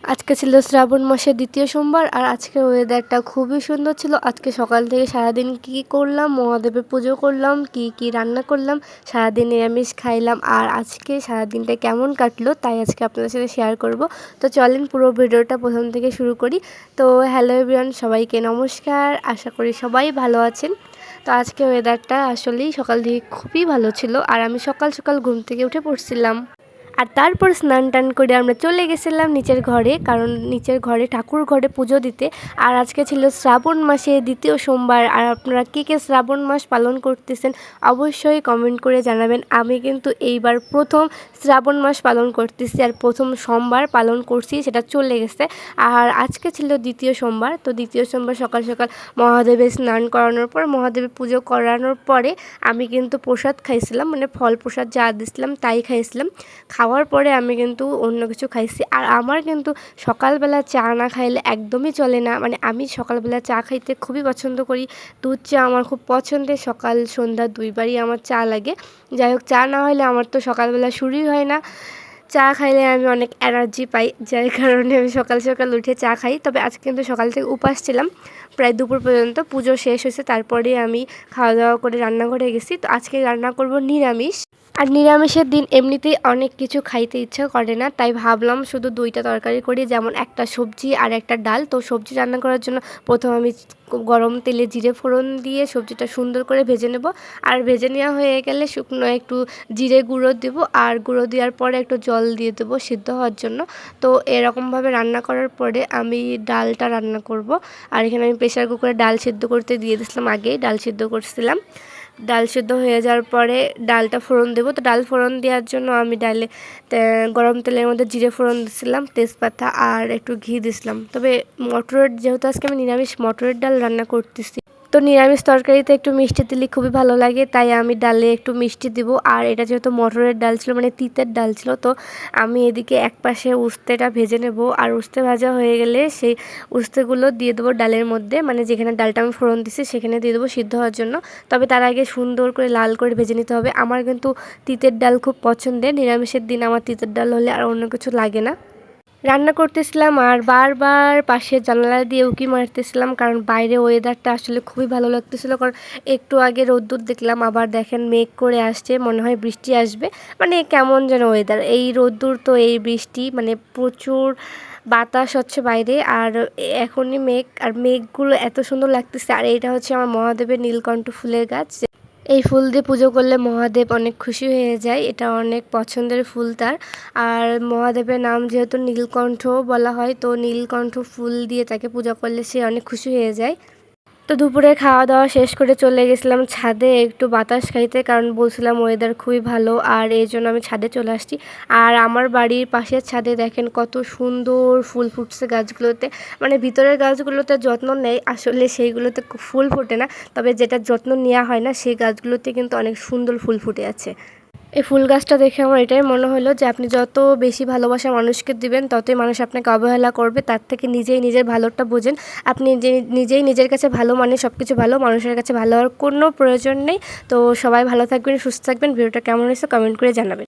আজকে ছিল শ্রাবণ মাসের দ্বিতীয় সোমবার আর আজকের ওয়েদারটা খুবই সুন্দর ছিল। আজকে সকাল থেকে সারাদিন কি করলাম, মহাদেবের পুজো করলাম, কি রান্না করলাম, সারাদিন নিরামিষ খাইলাম আর আজকে সারাদিনটা কেমন কাটলো তাই আজকে আপনাদের সাথে শেয়ার করব। তো চলেন পুরো ভিডিওটা প্রথম থেকে শুরু করি। তো হ্যালো এভরিওয়ান, সবাইকে নমস্কার, আশা করি সবাই ভালো আছেন। তো আজকে ওয়েদারটা আসলেই সকাল থেকে খুবই ভালো ছিল আর আমি সকাল সকাল ঘুম থেকে উঠে পড়ছিলাম। আর তারপর স্নান টান করে আমরা চলে গেছিলাম নিচের ঘরে, কারণ নিচের ঘরে ঠাকুর ঘরে পুজো দিতে। আর আজকে ছিল শ্রাবণ মাসে দ্বিতীয় সোমবার। আর আপনারা কে শ্রাবণ মাস পালন করতেছেন অবশ্যই কমেন্ট করে জানাবেন। আমি কিন্তু এইবার প্রথম শ্রাবণ মাস পালন করতেছি আর প্রথম সোমবার পালন করছি, সেটা চলে গেছে। আর আজকে ছিল দ্বিতীয় সোমবার। তো দ্বিতীয় সোমবার সকাল সকাল মহাদেবের স্নান করানোর পর, মহাদেবের পুজো করানোর পরে আমি কিন্তু প্রসাদ খাইছিলাম, মানে ফল প্রসাদ যা দিছিলাম তাই খাইছিলাম। খাওয়ার পরে আমি কিন্তু অন্য কিছু খাইছি। আর আমার কিন্তু সকালবেলা চা না খাইলে একদমই চলে না। মানে আমি সকালবেলা চা খাইতে খুবই পছন্দ করি। দুধ চা আমার খুব পছন্দের, সকাল সন্ধ্যা দুইবারই আমার চা লাগে। যাই হোক, চা না হলে আমার তো সকালবেলা শুরুই হয় না। চা খাইলে আমি অনেক এনার্জি পাই, যার কারণে আমি সকাল সকাল উঠে চা খাই। তবে আজকে কিন্তু সকাল থেকে উপাস ছিলাম প্রায় দুপুর পর্যন্ত। পুজো শেষ হয়েছে, তারপরে আমি খাওয়া দাওয়া করে রান্নাঘরে গেছি। তো আজকে রান্না করব নিরামিষ। আর নিরামিষের দিন এমনিতেই অনেক কিছু খাইতে ইচ্ছা করে না, তাই ভাবলাম শুধু দুইটা তরকারি করি, যেমন একটা সবজি আর একটা ডাল। তো সবজি রান্না করার জন্য প্রথম আমি গরম তেলে জিরে ফোড়ন দিয়ে সবজিটা সুন্দর করে ভেজে নেব। আর ভেজে নেওয়া হয়ে গেলে শুকনো একটু জিরে গুঁড়ো দেবো, আর গুঁড়ো দেওয়ার পরে একটু জল দিয়ে দেবো সিদ্ধ হওয়ার জন্য। তো এরকমভাবে রান্না করার পরে আমি ডালটা রান্না করব। আর এখানে আমি প্রেসার কুকারে ডাল সিদ্ধ করতে দিয়ে দিয়েছিলাম, আগেই ডাল সিদ্ধ করছিলাম। ডাল সিদ্ধ হয়ে যাওয়ার পরে ডালটা ফোড়ন দেবো। তো ডাল ফোড়ন দেওয়ার জন্য আমি ডালে গরম তেলের মধ্যে জিরে ফোড়ন দিছিলাম, তেজপাতা আর একটু ঘি দিছিলাম। তবে মটরের, যেহেতু আজকে আমি নিরামিষ মটরের ডাল রান্না করতেছি, তো নিরামিষ তরকারিতে একটু মিষ্টি দিলে খুবই ভালো লাগে, তাই আমি ডালে একটু মিষ্টি দিব। আর এটা যেহেতু মটরের ডাল ছিল, মানে তিতের ডাল ছিল, তো আমি এদিকে একপাশে উস্তেটা ভেজে নেব। আর উস্তে ভাজা হয়ে গেলে সেই উস্তেগুলো দিয়ে দেবো ডালের মধ্যে, মানে যেখানে ডালটা আমি ফোড়ন দিছি সেখানে দিয়ে দেবো সিদ্ধ হওয়ার জন্য। তবে তার আগে সুন্দর করে লাল করে ভেজে নিতে হবে। আমার কিন্তু তিতের ডাল খুব পছন্দের, নিরামিষের দিন আমার তিতের ডাল হলে আর অন্য কিছু লাগে না। রান্না করতেছিলাম আর বারবার পাশের জানালা দিয়ে উঁকি মারতেছিলাম, কারণ বাইরে ওয়েদারটা আসলে খুবই ভালো লাগতেছিল। কারণ একটু আগে রোদ্দুর দেখলাম, আবার দেখেন মেঘ করে আসছে, মনে হয় বৃষ্টি আসবে। মানে কেমন যেন ওয়েদার, এই রোদ্দুর তো এই বৃষ্টি, মানে প্রচুর বাতাস হচ্ছে বাইরে। আর এখনই মেঘ, আর মেঘগুলো এত সুন্দর লাগতেছে। আর এইটা হচ্ছে আমার মহাদেবের নীলকণ্ঠ ফুলের গাছ। এই ফুল দিয়ে পুজো করলে মহাদেব অনেক খুশি হয়ে যায়, এটা অনেক পছন্দের ফুল তার। আর মহাদেবের নাম যেহেতু নীলকণ্ঠ বলা হয়, তো নীলকণ্ঠ ফুল দিয়ে তাকে পূজা করলে সে অনেক খুশি হয়ে যায়। তো দুপুরে খাওয়া দাওয়া শেষ করে চলে গেছিলাম ছাদে একটু বাতাস খাইতে, কারণ বলছিলাম ওয়েদার খুবই ভালো, আর এই জন্য আমি ছাদে চলে আসছি। আর আমার বাড়ির পাশের ছাদে দেখেন কত সুন্দর ফুল ফুটছে গাছগুলোতে। মানে ভিতরের গাছগুলোতে যত্ন নেই, আসলে সেইগুলোতে ফুল ফোটে না, তবে যেটা যত্ন নেওয়া হয় না সেই গাছগুলোতে কিন্তু অনেক সুন্দর ফুল ফুটে আছে। এই ফুল গাছটা দেখে আমার এটাই মনে হলো যে আপনি যত বেশি ভালোবাসা মানুষকে দিবেন, ততই মানুষ আপনাকে অবহেলা করবে। তার থেকে নিজেই নিজের ভালোটা বোঝেন। আপনি নিজেই নিজের কাছে ভালো, মানে সব কিছু ভালো, মানুষের কাছে ভালো হওয়ার কোনো প্রয়োজন নেই। তো সবাই ভালো থাকবেন, সুস্থ থাকবেন। ভিডিওটা কেমন হয়েছে কমেন্ট করে জানাবেন।